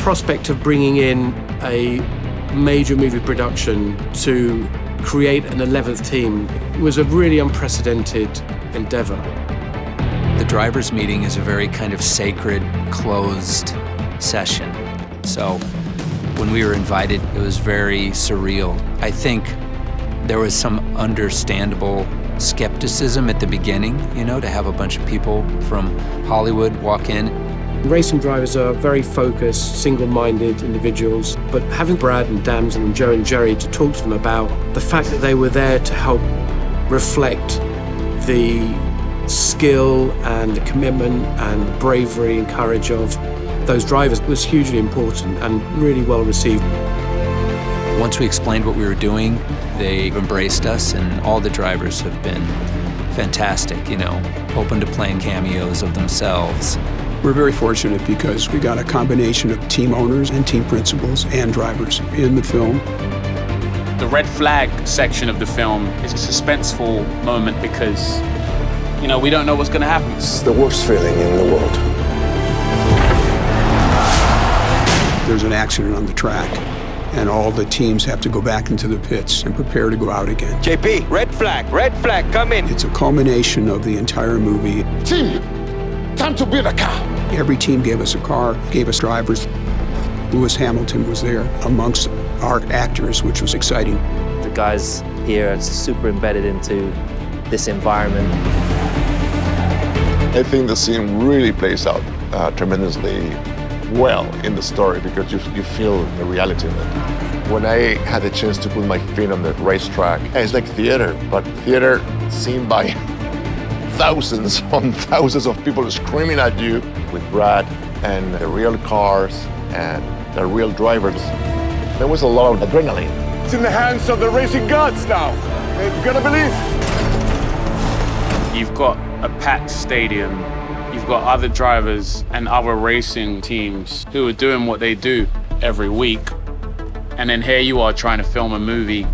prospect of bringing in a major movie production to create an 11th team was a really unprecedented endeavor. The drivers' meeting is a very kind of sacred, closed session. So when we were invited, it was very surreal. I think there was some understandable skepticism at the beginning, you know, to have a bunch of people from Hollywood walk in. Racing drivers are very focused, single-minded individuals, but having Brad and Damson and Joe and Jerry to talk to them about the fact that they were there to help reflect the skill and the commitment and the bravery and courage of those drivers was hugely important and really well received. Once we explained what we were doing, they embraced us, and all the drivers have been fantastic, you know, open to playing cameos of themselves. We're very fortunate because we got a combination of team owners and team principals and drivers in the film. The red flag section of the film is a suspenseful moment because, you know, we don't know what's going to happen. It's the worst feeling in the world. There's an accident on the track, and all the teams have to go back into the pits and prepare to go out again. JP, red flag, come in. It's a culmination of the entire movie. Team, time to build a car. Every team gave us a car, gave us drivers. Lewis Hamilton was there amongst our actors, which was exciting. The guys here are super embedded into this environment. I think the scene really plays out tremendously well in the story because you feel the reality of it. When I had the chance to put my feet on the racetrack, it's like theater, but theater seen by thousands on thousands of people screaming at you with Brad and the real cars and the real drivers. There was a lot of adrenaline. It's in the hands of the racing gods now. You've got to believe. You've got a packed stadium. You've got other drivers and other racing teams who are doing what they do every week. And then here you are trying to film a movie.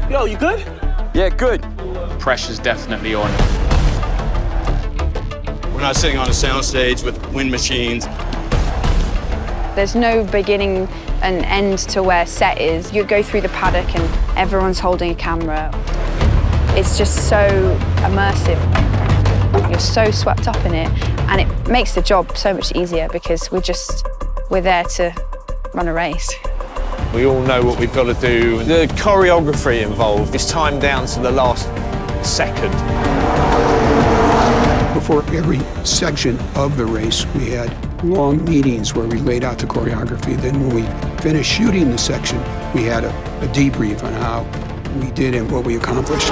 Yo, you good? Yeah, good. Pressure's definitely on. We're not sitting on a soundstage with wind machines. There's no beginning and end to where set is. You go through the paddock and everyone's holding a camera. It's just so immersive. You're so swept up in it, and it makes the job so much easier because we're there to run a race. We all know what we've got to do. The choreography involved is timed down to the last second. Before every section of the race, we had long meetings where we laid out the choreography. Then when we finished shooting the section, we had a debrief on how we did and what we accomplished.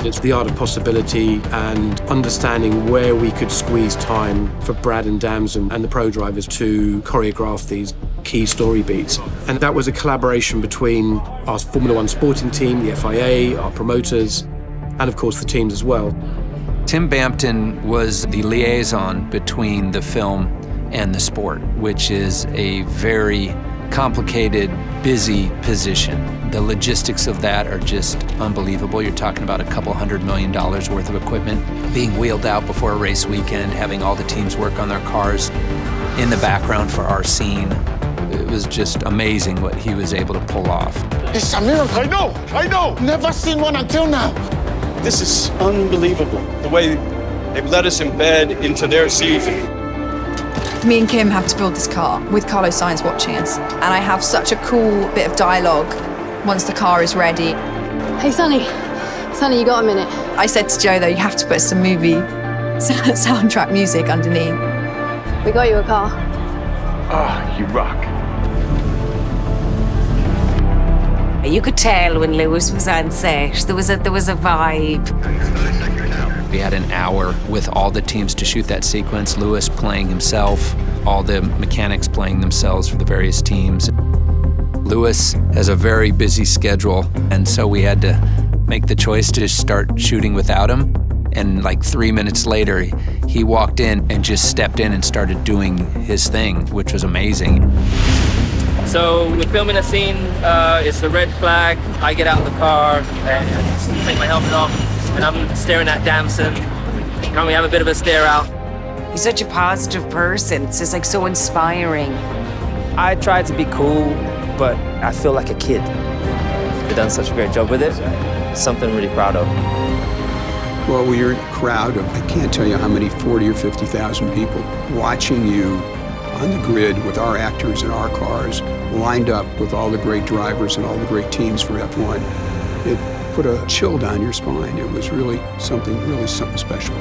It's the art of possibility and understanding where we could squeeze time for Brad and Damson and the pro drivers to choreograph these key story beats. And that was a collaboration between our Formula One sporting team, the FIA, our promoters, and of course the teams as well. Tim Bampton was the liaison between the film and the sport, which is a very complicated, busy position. The logistics of that are just unbelievable. You're talking about $200 million worth of equipment being wheeled out before a race weekend, having all the teams work on their cars in the background for our scene. It was just amazing what he was able to pull off. It's a miracle. I know. Never seen one until now. This is unbelievable. The way they've let us embed into their season. Me and Kim have to build this car with Carlos Sainz watching us. And I have such a cool bit of dialogue once the car is ready. Hey, Sonny. Sonny, you got a minute? I said to Joe, though, you have to put some movie soundtrack music underneath. We got you a car. Ah, you rock. You could tell when Lewis was on set, there was a vibe. We had an hour with all the teams to shoot that sequence, Lewis playing himself, all the mechanics playing themselves for the various teams. Lewis has a very busy schedule, and so we had to make the choice to start shooting without him. And like 3 minutes later, he walked in and just stepped in and started doing his thing, which was amazing. So we're filming a scene, it's the red flag. I get out of the car and take my helmet off, and I'm staring at Damson. And we have a bit of a stare out. He's such a positive person. It's just like so inspiring. I tried to be cool, but I feel like a kid. You've done such a great job with it. Something I'm really proud of. Well, we were in a crowd of, I can't tell you how many, 40 or 50,000 people watching you on the grid with our actors in our cars, lined up with all the great drivers and all the great teams for F1. It put a chill down your spine. It was really something special.